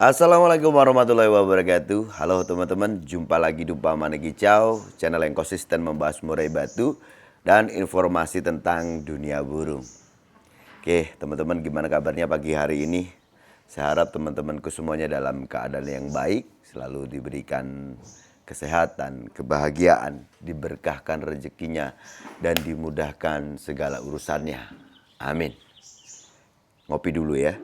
Assalamualaikum warahmatullahi wabarakatuh. Halo teman-teman, jumpa lagi di Upama Negicau, channel yang konsisten membahas murai batu dan informasi tentang dunia burung. Oke teman-teman, gimana kabarnya pagi hari ini? Saya harap teman-temanku semuanya dalam keadaan yang baik, selalu diberikan kesehatan, kebahagiaan, diberkahkan rezekinya, dan dimudahkan segala urusannya. Amin. Ngopi dulu ya.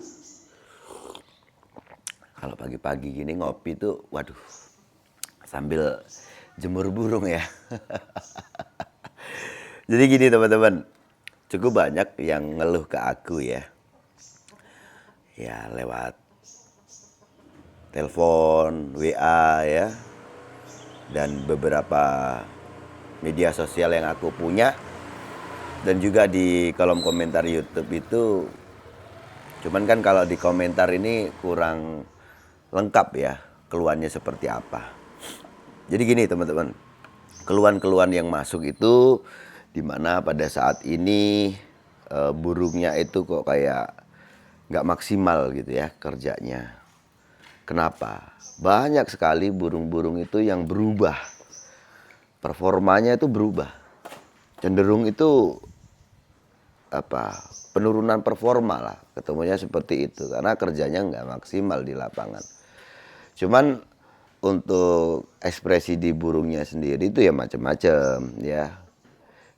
Kalau pagi-pagi gini ngopi tuh, waduh, sambil jemur burung ya. Jadi gini teman-teman, cukup banyak yang ngeluh ke aku ya. Ya lewat telepon, WA ya. Dan beberapa media sosial yang aku punya. Dan juga di kolom komentar YouTube itu. Cuman kan kalau di komentar ini kurang lengkap ya, keluhannya seperti apa. Jadi gini teman-teman, keluhan-keluhan yang masuk itu dimana pada saat ini burungnya itu kok kayak nggak maksimal gitu ya kerjanya. Kenapa? Banyak sekali burung-burung itu yang berubah, performanya itu berubah, cenderung itu penurunan performa lah, ketemunya seperti itu karena kerjanya nggak maksimal di lapangan. Cuman untuk ekspresi di burungnya sendiri itu ya macam-macam ya.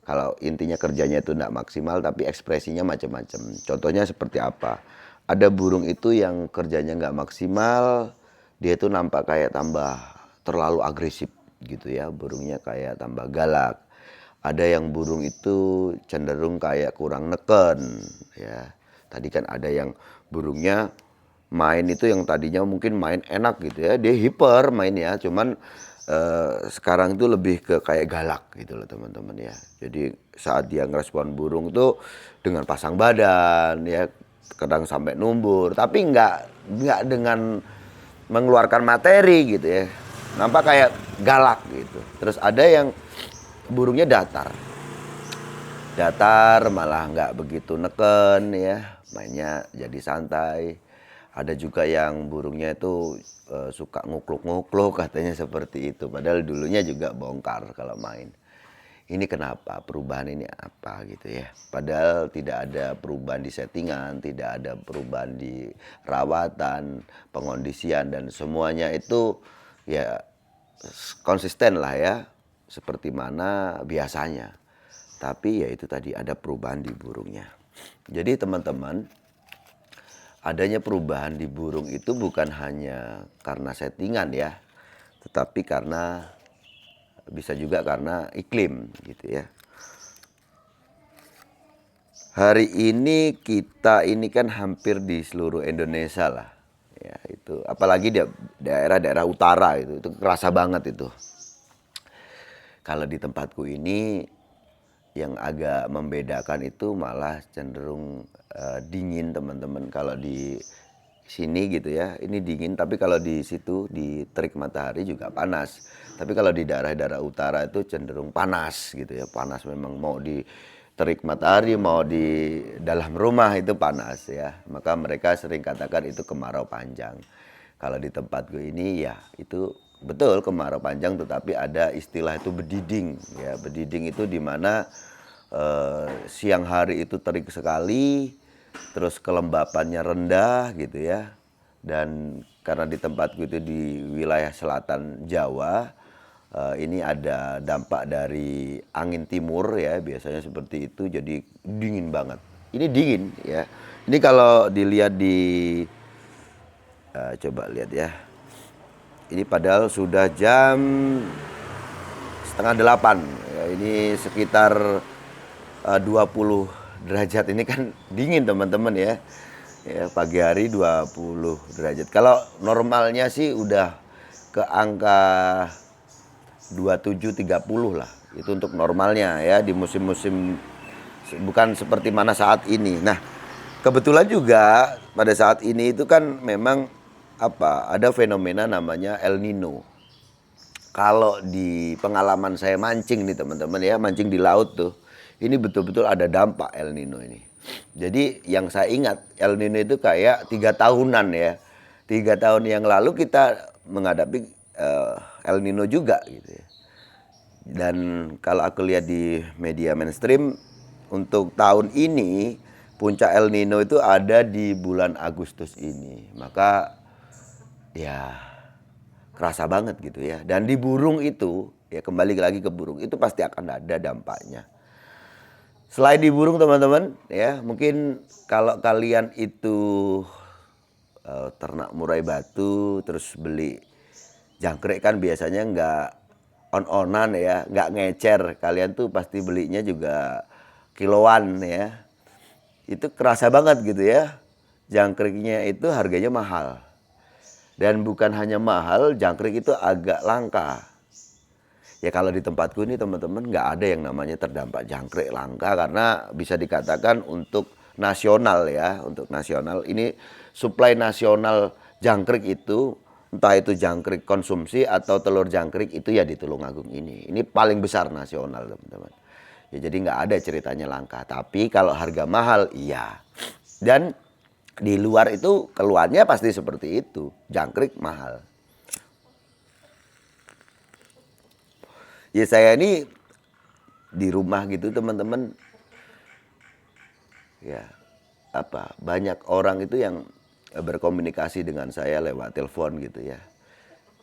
Kalau intinya kerjanya itu tidak maksimal tapi ekspresinya macam-macam. Contohnya seperti apa? Ada burung itu yang kerjanya nggak maksimal, dia itu nampak kayak tambah terlalu agresif gitu ya. Burungnya kayak tambah galak. Ada yang burung itu cenderung kayak kurang neken ya. Tadi kan ada yang burungnya main itu yang tadinya mungkin main enak gitu ya, dia hiper mainnya, cuman sekarang itu lebih ke kayak galak gitu loh teman-teman ya. Jadi saat dia ngerespon burung tuh dengan pasang badan ya, kadang sampai numbur, tapi nggak dengan mengeluarkan materi gitu ya, nampak kayak galak gitu. Terus ada yang burungnya datar malah nggak begitu neken ya, mainnya jadi santai. Ada juga yang burungnya itu suka ngukluk-ngukluk katanya seperti itu. Padahal dulunya juga bongkar kalau main. Ini kenapa? Perubahan ini apa gitu ya. Padahal tidak ada perubahan di settingan, tidak ada perubahan di rawatan, pengondisian dan semuanya itu ya konsisten lah ya. Seperti mana biasanya. Tapi ya itu tadi ada perubahan di burungnya. Jadi teman-teman, adanya perubahan di burung itu bukan hanya karena settingan ya, tetapi karena bisa juga karena iklim gitu ya. Hari ini kita ini kan hampir di seluruh Indonesia lah. Ya, itu apalagi di daerah-daerah utara itu kerasa banget itu. Kalau di tempatku ini yang agak membedakan itu malah cenderung dingin teman-teman. Kalau di sini gitu ya, ini dingin, tapi kalau di situ di terik matahari juga panas. Tapi kalau di daerah-daerah utara itu cenderung panas gitu ya, panas memang, mau di terik matahari mau di dalam rumah itu panas ya. Maka mereka sering katakan itu kemarau panjang. Kalau di tempatku ini ya itu betul kemarau panjang, tetapi ada istilah itu bediding ya. Bediding itu dimana siang hari itu terik sekali, terus kelembapannya rendah gitu ya. Dan karena di tempatku itu di wilayah selatan Jawa, ini ada dampak dari angin timur ya, biasanya seperti itu, jadi dingin banget. Ini dingin ya. Ini kalau dilihat di coba lihat ya. Ini padahal sudah jam setengah 8 ya, ini sekitar 20 derajat. Ini kan dingin teman-teman ya. Ya, pagi hari 20 derajat. Kalau normalnya sih udah ke angka 27-30 lah. Itu untuk normalnya ya di musim-musim, bukan seperti mana saat ini. Nah, kebetulan juga pada saat ini itu kan memang ada fenomena namanya El Nino. Kalau di pengalaman saya mancing nih teman-teman ya, mancing di laut tuh, ini betul-betul ada dampak El Nino ini. Jadi yang saya ingat El Nino itu kayak 3 tahunan ya. 3 tahun yang lalu kita menghadapi El Nino juga gitu ya. Dan kalau aku lihat di media mainstream, untuk tahun ini puncak El Nino itu ada di bulan Agustus ini. Maka ya kerasa banget gitu ya. Dan di burung itu, ya kembali lagi ke burung, itu pasti akan ada dampaknya. Selain di burung teman-teman, ya mungkin kalau kalian itu ternak murai batu, terus beli jangkrik kan biasanya nggak on-onan ya, nggak ngecer. Kalian tuh pasti belinya juga kiloan ya. Itu kerasa banget gitu ya. Jangkriknya itu harganya mahal. Dan bukan hanya mahal, jangkrik itu agak langka. Ya kalau di tempatku ini teman-teman nggak ada yang namanya terdampak jangkrik langka, karena bisa dikatakan untuk nasional ya, untuk nasional ini suplai nasional jangkrik itu, entah itu jangkrik konsumsi atau telur jangkrik itu ya di Tulungagung ini. Ini paling besar nasional teman-teman. Ya jadi nggak ada ceritanya langka. Tapi kalau harga mahal iya. Dan di luar itu keluarnya pasti seperti itu, jangkrik mahal. Ya saya ini di rumah gitu teman-teman, ya banyak orang itu yang berkomunikasi dengan saya lewat telepon gitu ya.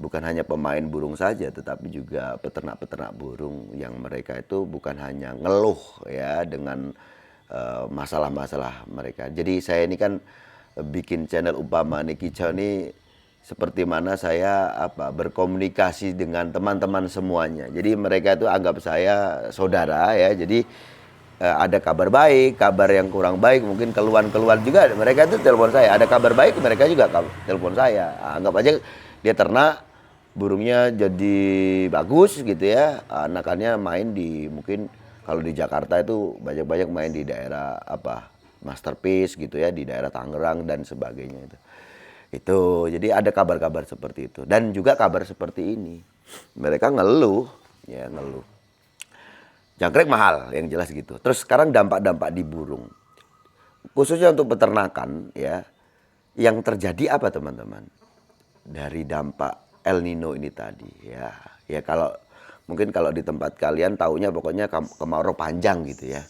Bukan hanya pemain burung saja, tetapi juga peternak-peternak burung yang mereka itu bukan hanya ngeluh ya dengan masalah-masalah mereka. Jadi saya ini kan bikin channel Upama Kicau ini seperti mana saya berkomunikasi dengan teman-teman semuanya. Jadi mereka itu anggap saya saudara ya. Jadi ada kabar baik, kabar yang kurang baik, mungkin keluhan-keluhan juga mereka itu telepon saya. Ada kabar baik mereka juga telepon saya. Anggap aja dia ternak burungnya jadi bagus gitu ya. Anakannya main di, mungkin kalau di Jakarta itu banyak-banyak main di daerah Masterpiece gitu ya, di daerah Tangerang dan sebagainya itu. Jadi ada kabar-kabar seperti itu. Dan juga kabar seperti ini. Mereka ngeluh, ya ngeluh. Jangkrik mahal, yang jelas gitu. Terus sekarang dampak-dampak di burung. Khususnya untuk peternakan ya. Yang terjadi apa teman-teman? Dari dampak El Nino ini tadi ya. Ya kalau mungkin kalau di tempat kalian taunya pokoknya kemarau panjang gitu ya.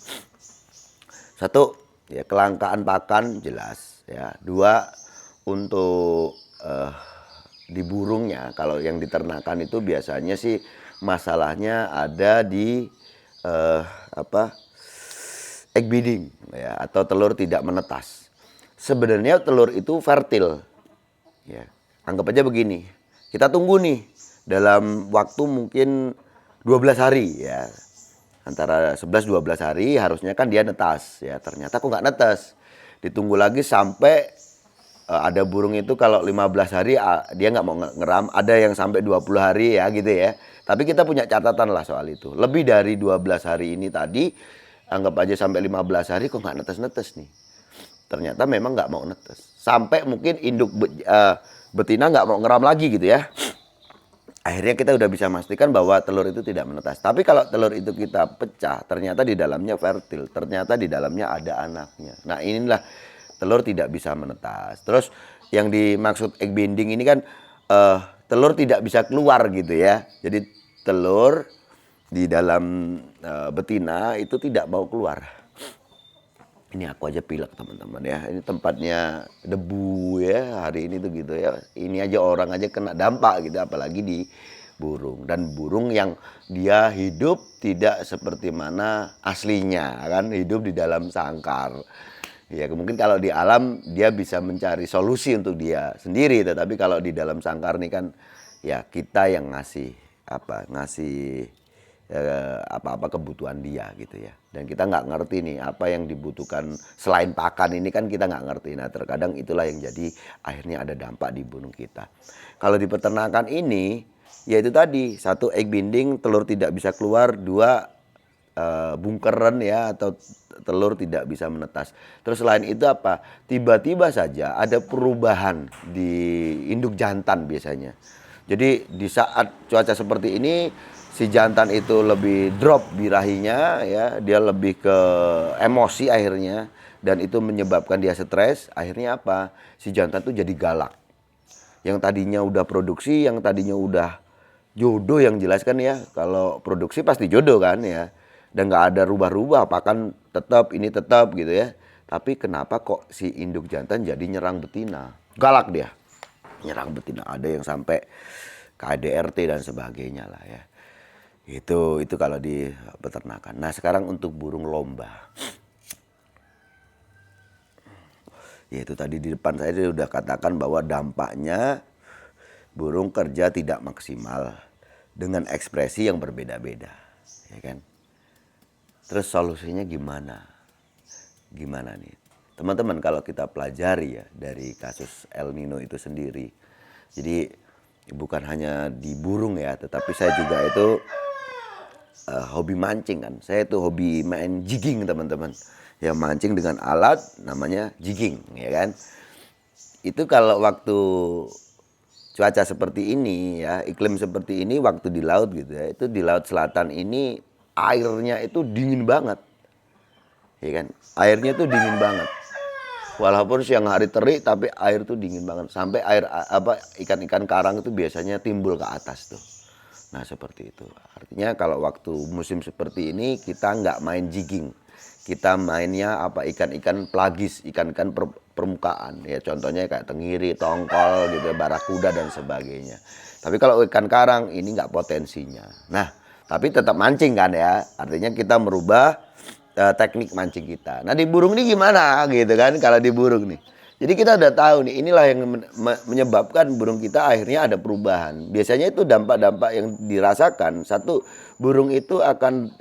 Satu, ya kelangkaan pakan jelas ya. Dua, untuk di burungnya, kalau yang diternakan itu biasanya sih masalahnya ada di egg bedding ya, atau telur tidak menetas. Sebenarnya telur itu fertil ya. Anggap aja begini, kita tunggu nih dalam waktu mungkin 12 hari ya, antara 11-12 hari harusnya kan dia netas ya. Ternyata kok nggak netas, ditunggu lagi sampai ada burung itu kalau 15 hari dia nggak mau ngeram, ada yang sampai 20 hari ya gitu ya. Tapi kita punya catatan lah soal itu. Lebih dari 12 hari ini tadi, anggap aja sampai 15 hari kok nggak netes-netes nih. Ternyata memang nggak mau netes. Sampai mungkin induk betina nggak mau ngeram lagi gitu ya. Akhirnya kita udah bisa memastikan bahwa telur itu tidak menetas. Tapi kalau telur itu kita pecah, ternyata di dalamnya fertil. Ternyata di dalamnya ada anaknya. Nah inilah telur tidak bisa menetas. Terus yang dimaksud egg bending ini kan telur tidak bisa keluar gitu ya. Jadi telur di dalam betina itu tidak mau keluar. Ini aku aja pilek teman-teman ya. Ini tempatnya debu ya hari ini tuh gitu ya. Ini aja orang aja kena dampak gitu, apalagi di burung. Dan burung yang dia hidup tidak seperti mana aslinya kan, hidup di dalam sangkar. Ya mungkin kalau di alam dia bisa mencari solusi untuk dia sendiri, tetapi kalau di dalam sangkar nih kan ya kita yang ngasih apa-apa kebutuhan dia gitu ya. Dan kita nggak ngerti nih apa yang dibutuhkan selain pakan ini kan kita nggak ngerti. Nah terkadang itulah yang jadi akhirnya ada dampak di burung kita. Kalau di peternakan ini ya itu tadi, satu egg binding, telur tidak bisa keluar. Dua, bungkeren ya, atau telur tidak bisa menetas. Terus selain itu apa? Tiba-tiba saja ada perubahan di induk jantan biasanya. Jadi di saat cuaca seperti ini si jantan itu lebih drop birahinya ya, dia lebih ke emosi akhirnya, dan itu menyebabkan dia stres. Akhirnya apa? Si jantan itu jadi galak. Yang tadinya udah produksi, yang tadinya udah jodoh yang jelas kan ya. Kalau produksi pasti jodoh kan ya. Dan nggak ada rubah-rubah, pakan tetap, ini tetap gitu ya. Tapi kenapa kok si induk jantan jadi nyerang betina? Galak dia. Nyerang betina, ada yang sampai KDRT dan sebagainya lah ya. Itu kalau di peternakan. Nah, sekarang untuk burung lomba. Yaitu tadi di depan saya sudah katakan bahwa dampaknya burung kerja tidak maksimal dengan ekspresi yang berbeda-beda, ya kan? Terus solusinya gimana? Gimana nih? Teman-teman, kalau kita pelajari ya dari kasus El Nino itu sendiri. Jadi bukan hanya di burung ya, tetapi saya juga itu hobi mancing kan. Saya itu hobi main jigging, teman-teman. Ya, mancing dengan alat namanya jigging, ya kan? Itu kalau waktu cuaca seperti ini ya, iklim seperti ini, waktu di laut gitu ya, itu di laut selatan ini airnya itu dingin banget. Ya kan? Airnya itu dingin banget. Walaupun siang hari terik tapi air tuh dingin banget. Sampai air ikan-ikan karang itu biasanya timbul ke atas tuh. Nah, seperti itu. Artinya kalau waktu musim seperti ini kita nggak main jigging. Kita mainnya ikan-ikan pelagis, ikan-ikan permukaan. Ya contohnya kayak tenggiri, tongkol gitu, barakuda dan sebagainya. Tapi kalau ikan karang ini nggak potensinya. Nah, tapi tetap mancing kan ya. Artinya kita merubah teknik mancing kita. Nah, di burung ini gimana gitu kan kalau di burung nih. Jadi kita udah tahu nih, inilah yang menyebabkan burung kita akhirnya ada perubahan. Biasanya itu dampak-dampak yang dirasakan. Satu, burung itu akan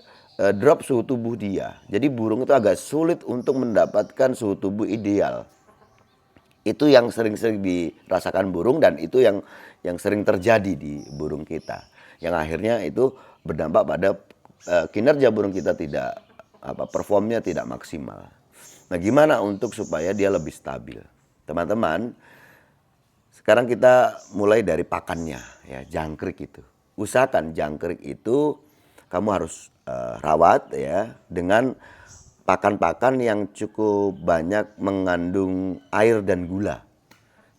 drop suhu tubuh dia. Jadi burung itu agak sulit untuk mendapatkan suhu tubuh ideal. Itu yang sering-sering dirasakan burung dan itu yang sering terjadi di burung kita. Yang akhirnya itu berdampak pada kinerja burung kita tidak performnya tidak maksimal. Nah, gimana untuk supaya dia lebih stabil? Teman-teman, sekarang kita mulai dari pakannya ya, jangkrik itu. Usahakan jangkrik itu kamu harus rawat ya dengan pakan-pakan yang cukup banyak mengandung air dan gula.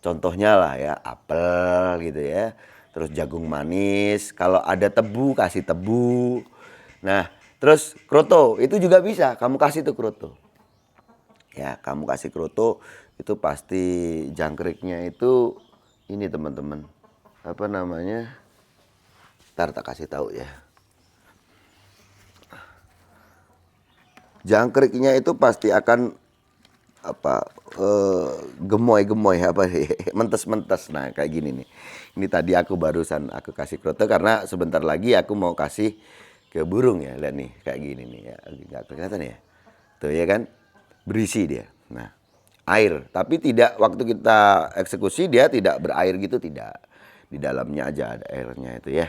Contohnya lah ya, apel gitu ya. Terus jagung manis, kalau ada tebu kasih tebu. Nah, terus kroto itu juga bisa, kamu kasih tuh kroto. Ya, kamu kasih kroto itu pasti jangkriknya itu ini teman-teman. Apa namanya? Ntar tak kasih tahu ya. Jangkriknya itu pasti akan gemoy-gemoy mentes-mentes. Nah, kayak gini nih. Ini tadi aku barusan aku kasih kroto karena sebentar lagi aku mau kasih ke burung ya. Lihat nih, kayak gini nih ya. Enggak kelihatan ya? Tuh ya kan? Berisi dia. Nah, air, tapi tidak waktu kita eksekusi dia tidak berair gitu, tidak. Di dalamnya aja ada airnya itu ya.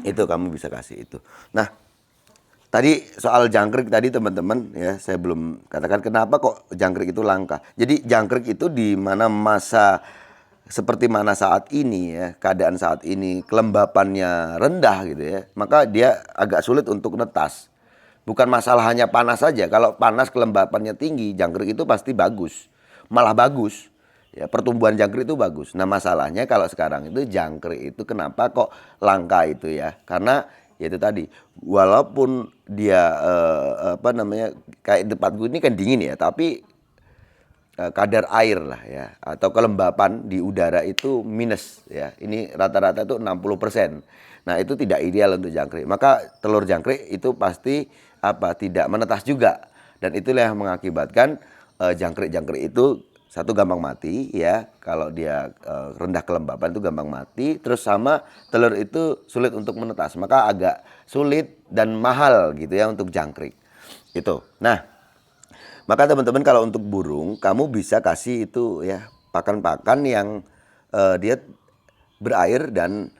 Itu kamu bisa kasih itu. Nah, tadi soal jangkrik tadi teman-teman ya, saya belum katakan kenapa kok jangkrik itu langka. Jadi jangkrik itu di mana masa seperti mana saat ini ya, keadaan saat ini kelembapannya rendah gitu ya, maka dia agak sulit untuk netas. Bukan masalah hanya panas saja. Kalau panas kelembapannya tinggi, jangkrik itu pasti bagus. Malah bagus. Ya, pertumbuhan jangkrik itu bagus. Nah, masalahnya kalau sekarang itu jangkrik itu kenapa kok langka itu ya? Karena ya itu tadi, walaupun dia kayak tempat gue ini kan dingin ya, tapi kadar air lah ya atau kelembapan di udara itu minus ya. Ini rata-rata itu 60%. Nah, itu tidak ideal untuk jangkrik. Maka telur jangkrik itu pasti tidak menetas juga. Dan itulah yang mengakibatkan jangkrik-jangkrik itu satu gampang mati ya. Kalau dia rendah kelembapan itu gampang mati. Terus sama telur itu sulit untuk menetas. Maka agak sulit dan mahal gitu ya untuk jangkrik. Itu. Nah, maka teman-teman kalau untuk burung, kamu bisa kasih itu ya pakan-pakan yang dia berair dan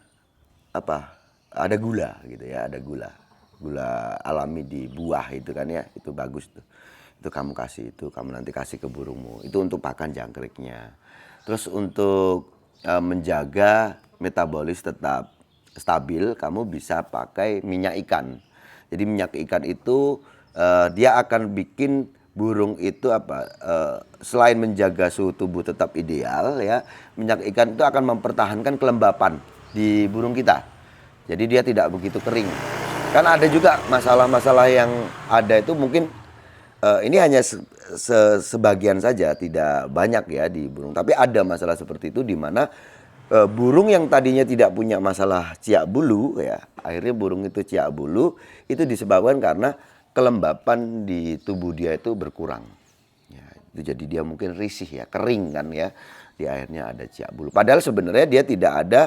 ada gula gitu ya, ada gula. Gula alami di buah itu kan ya, itu bagus tuh. Itu kamu kasih itu, kamu nanti kasih ke burungmu. Itu untuk pakan jangkriknya. Terus untuk menjaga metabolis tetap stabil, kamu bisa pakai minyak ikan. Jadi minyak ikan itu dia akan bikin burung itu selain menjaga suhu tubuh tetap ideal ya, minyak ikan itu akan mempertahankan kelembapan di burung kita. Jadi dia tidak begitu kering. Kan ada juga masalah-masalah yang ada itu mungkin ini hanya sebagian saja, tidak banyak ya di burung. Tapi ada masalah seperti itu di mana burung yang tadinya tidak punya masalah ciak bulu ya, akhirnya burung itu ciak bulu itu disebabkan karena kelembapan di tubuh dia itu berkurang. Ya, itu jadi dia mungkin risih ya, kering kan ya. Di akhirnya ada ciak bulu. Padahal sebenarnya dia tidak ada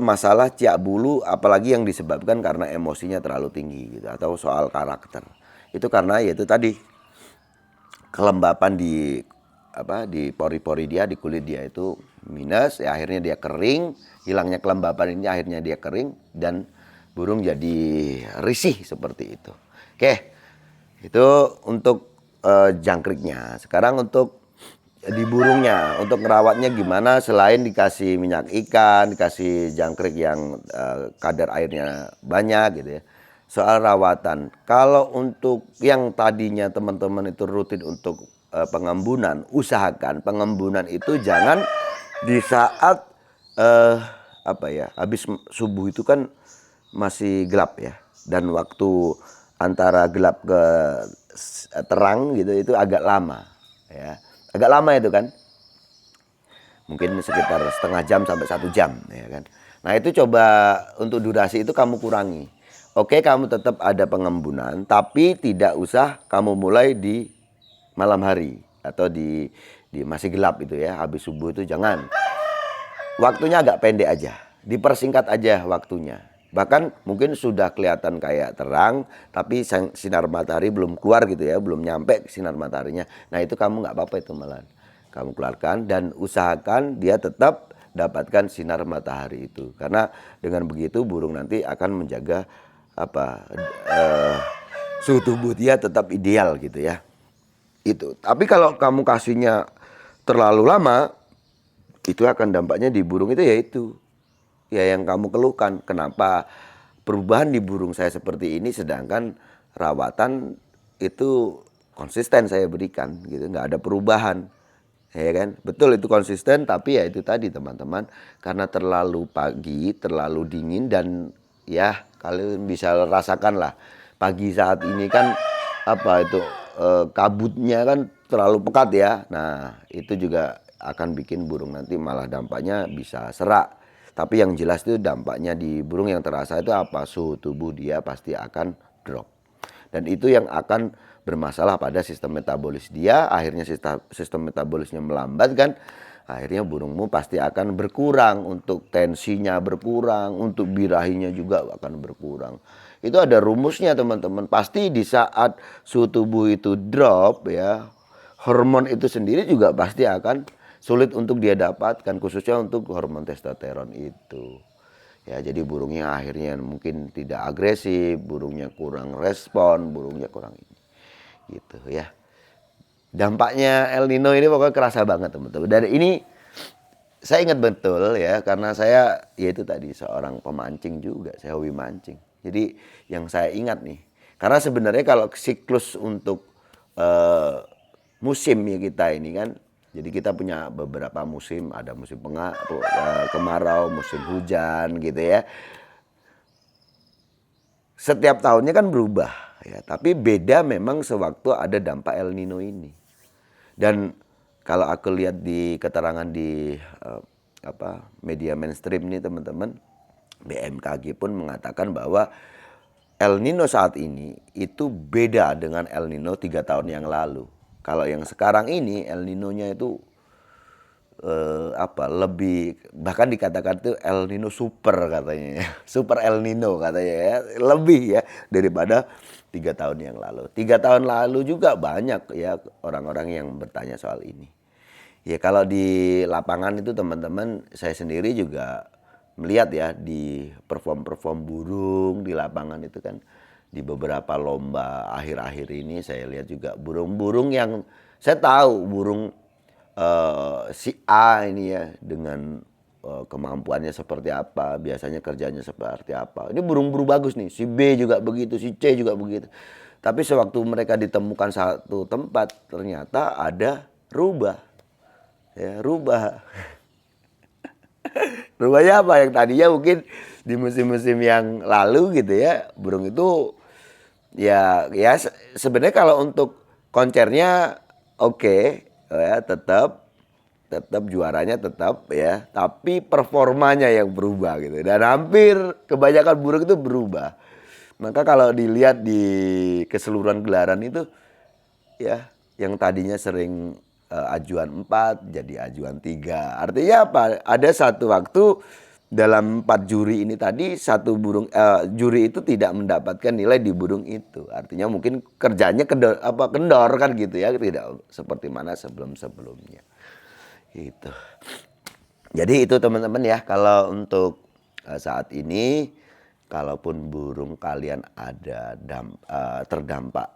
masalah ciak bulu, apalagi yang disebabkan karena emosinya terlalu tinggi gitu atau soal karakter. Itu karena yaitu tadi kelembapan di pori-pori dia, di kulit dia itu minus, ya akhirnya dia kering, hilangnya kelembapan ini akhirnya dia kering dan burung jadi risih seperti itu. Oke, itu untuk jangkriknya. Sekarang untuk di burungnya, untuk ngerawatnya gimana selain dikasih minyak ikan, dikasih jangkrik yang kadar airnya banyak gitu ya. Soal rawatan, kalau untuk yang tadinya teman-teman itu rutin untuk pengembunan, usahakan pengembunan itu jangan di saat habis subuh itu kan masih gelap ya, dan waktu antara gelap ke terang gitu itu agak lama ya, agak lama itu kan, mungkin sekitar setengah jam sampai 1 jam ya kan. Nah itu coba untuk durasi itu kamu kurangi. Oke, kamu tetap ada pengembunan, tapi tidak usah kamu mulai di malam hari atau di masih gelap itu ya, habis subuh itu jangan. Waktunya agak pendek aja, dipersingkat aja waktunya. Bahkan mungkin sudah kelihatan kayak terang, tapi sinar matahari belum keluar gitu ya, belum nyampe sinar mataharinya. Nah itu kamu nggak apa-apa itu malah. Kamu keluarkan dan usahakan dia tetap dapatkan sinar matahari itu. Karena dengan begitu burung nanti akan menjaga suhu tubuh dia tetap ideal gitu ya. Itu. Tapi kalau kamu kasihnya terlalu lama, itu akan dampaknya di burung itu yaitu ya yang kamu keluhkan. Kenapa perubahan di burung saya seperti ini sedangkan rawatan itu konsisten saya berikan gitu, nggak ada perubahan. Ya kan? Betul itu konsisten, tapi ya itu tadi teman-teman, karena terlalu pagi, terlalu dingin dan ya kalian bisa rasakan lah pagi saat ini kan kabutnya kan terlalu pekat ya. Nah, itu juga akan bikin burung nanti malah dampaknya bisa serak. Tapi yang jelas itu dampaknya di burung yang terasa itu apa? Suhu tubuh dia pasti akan drop. Dan itu yang akan bermasalah pada sistem metabolis dia, akhirnya sistem metabolisnya melambat kan. Akhirnya burungmu pasti akan berkurang, untuk tensinya berkurang, untuk birahinya juga akan berkurang. Itu ada rumusnya teman-teman. Pasti di saat suhu tubuh itu drop ya, hormon itu sendiri juga pasti akan sulit untuk dia dapatkan, khususnya untuk hormon testosteron itu. Ya, jadi burungnya akhirnya mungkin tidak agresif, burungnya kurang respon, burungnya kurang ini. Gitu ya. Dampaknya El Nino ini pokoknya kerasa banget teman-teman. Dan ini saya ingat betul ya, karena saya ya itu tadi seorang pemancing juga, saya hobi mancing. Jadi yang saya ingat nih, karena sebenarnya kalau siklus untuk musim ya kita ini kan, jadi kita punya beberapa musim, ada musim kemarau, musim hujan gitu ya. Setiap tahunnya kan berubah ya, tapi beda memang sewaktu ada dampak El Nino ini. Dan kalau aku lihat di keterangan di media mainstream nih teman-teman, BMKG pun mengatakan bahwa El Nino saat ini itu beda dengan El Nino 3 tahun yang lalu. Kalau yang sekarang ini El Nino-nya itu lebih, bahkan dikatakan itu El Nino super katanya ya. Super El Nino katanya ya, lebih ya daripada 3 tahun yang lalu. 3 tahun lalu juga banyak ya orang-orang yang bertanya soal ini. Ya kalau di lapangan itu teman-teman, saya sendiri juga melihat ya di perform burung di lapangan itu kan, di beberapa lomba akhir-akhir ini saya lihat juga burung-burung yang saya tahu burung si A ini ya dengan kemampuannya seperti apa, biasanya kerjanya seperti apa. Ini burung-burung bagus nih, si B juga begitu, si C juga begitu. Tapi sewaktu mereka ditemukan satu tempat, ternyata ada rubah. Ya, rubah. Rubahnya apa? Yang tadinya mungkin di musim-musim yang lalu gitu ya, burung itu ya sebenarnya kalau untuk konsernya oke, ya tetap juaranya tetap ya, tapi performanya yang berubah gitu. Dan hampir kebanyakan burung itu berubah. Maka kalau dilihat di keseluruhan gelaran itu ya yang tadinya sering ajuan 4 jadi ajuan 3. Artinya apa? Ada satu waktu dalam 4 juri ini tadi satu burung juri itu tidak mendapatkan nilai di burung itu. Artinya mungkin kerjanya kendor kan gitu ya, tidak seperti mana sebelum-sebelumnya. Gitu. Jadi itu teman-teman ya, kalau untuk saat ini kalaupun burung kalian ada terdampak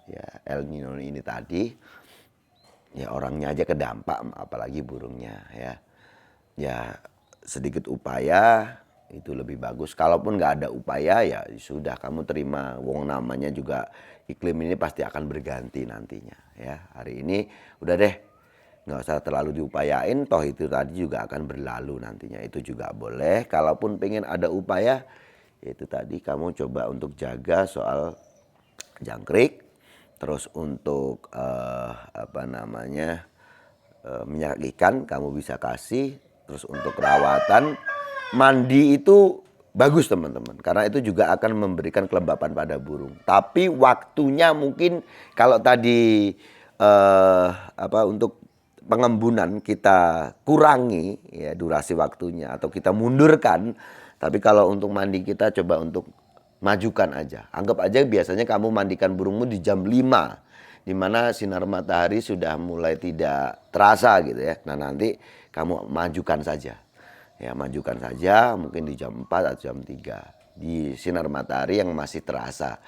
ya El Nino ini tadi, ya orangnya aja kedampak apalagi burungnya ya. Ya sedikit upaya itu lebih bagus. Kalaupun nggak ada upaya ya sudah kamu terima. Wong namanya juga iklim ini pasti akan berganti nantinya ya. Hari ini udah deh, nggak usah terlalu diupayain, toh itu tadi juga akan berlalu nantinya. Itu juga boleh. Kalaupun pengen ada upaya, itu tadi kamu coba untuk jaga soal jangkrik. Terus untuk minyak ikan kamu bisa kasih. Terus untuk perawatan mandi itu bagus teman-teman, karena itu juga akan memberikan kelembapan pada burung. Tapi waktunya mungkin kalau tadi untuk pengembunan kita kurangi ya durasi waktunya atau kita mundurkan. Tapi kalau untuk mandi kita coba untuk majukan aja. Anggap aja biasanya kamu mandikan burungmu di jam 5, di mana sinar matahari sudah mulai tidak terasa gitu ya. Nah nanti kamu majukan saja. Ya majukan saja mungkin di jam 4 atau jam 3. Di sinar matahari yang masih terasa.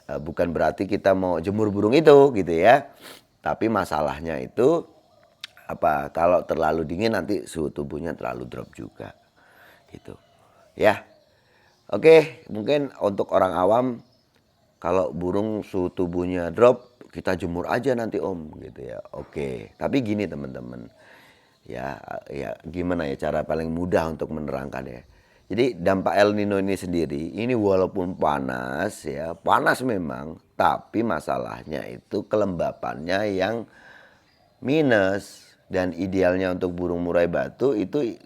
Bukan berarti kita mau jemur burung itu gitu ya. Tapi masalahnya itu kalau terlalu dingin nanti suhu tubuhnya terlalu drop juga. Gitu. Ya. Oke, mungkin untuk orang awam kalau burung suhu tubuhnya drop, kita jemur aja nanti Om gitu ya. Oke, tapi gini teman-teman. Ya gimana ya cara paling mudah untuk menerangkan ya. Jadi dampak El Nino ini sendiri, ini walaupun panas ya, panas memang, tapi masalahnya itu kelembapannya yang minus. Dan idealnya untuk burung murai batu itu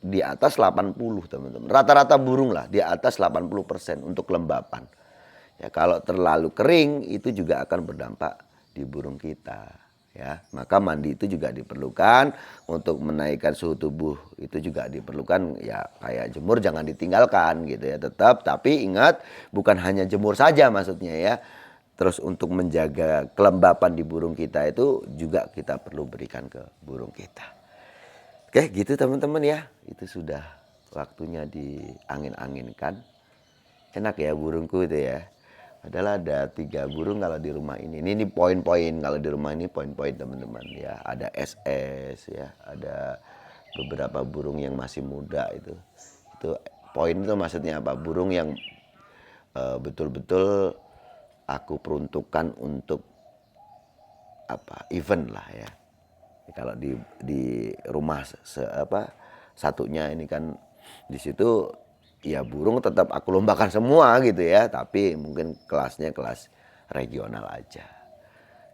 di atas 80 teman-teman. Rata-rata burung lah di atas 80% untuk kelembapan. Ya kalau terlalu kering itu juga akan berdampak di burung kita ya. Maka mandi itu juga diperlukan untuk menaikkan suhu tubuh, itu juga diperlukan ya, kayak jemur jangan ditinggalkan gitu ya tetap, tapi ingat bukan hanya jemur saja maksudnya ya. Terus untuk menjaga kelembapan di burung kita itu juga kita perlu berikan ke burung kita. Oke gitu teman-teman ya. Itu sudah waktunya diangin-anginkan. Enak ya burungku itu ya. Adalah ada 3 burung kalau di rumah ini. Ini poin-poin kalau di rumah ini, poin-poin teman-teman ya. Ada SS ya, ada beberapa burung yang masih muda itu. Itu poin itu maksudnya apa? Burung yang betul-betul aku peruntukkan untuk event lah ya. Kalau di rumah satunya ini kan di situ ya burung tetap aku lombakan semua gitu ya, tapi mungkin kelasnya kelas regional aja.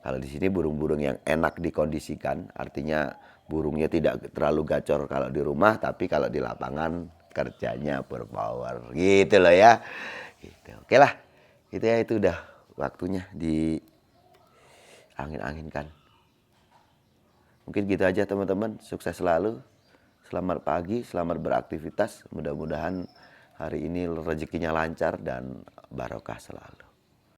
Kalau di sini burung-burung yang enak dikondisikan, artinya burungnya tidak terlalu gacor kalau di rumah, tapi kalau di lapangan kerjanya berpower gitu loh ya. Gitu. Oke lah, itu udah waktunya di angin-anginkan. Mungkin gitu aja teman-teman, sukses selalu. Selamat pagi, selamat beraktivitas. Mudah-mudahan hari ini rezekinya lancar dan barokah selalu.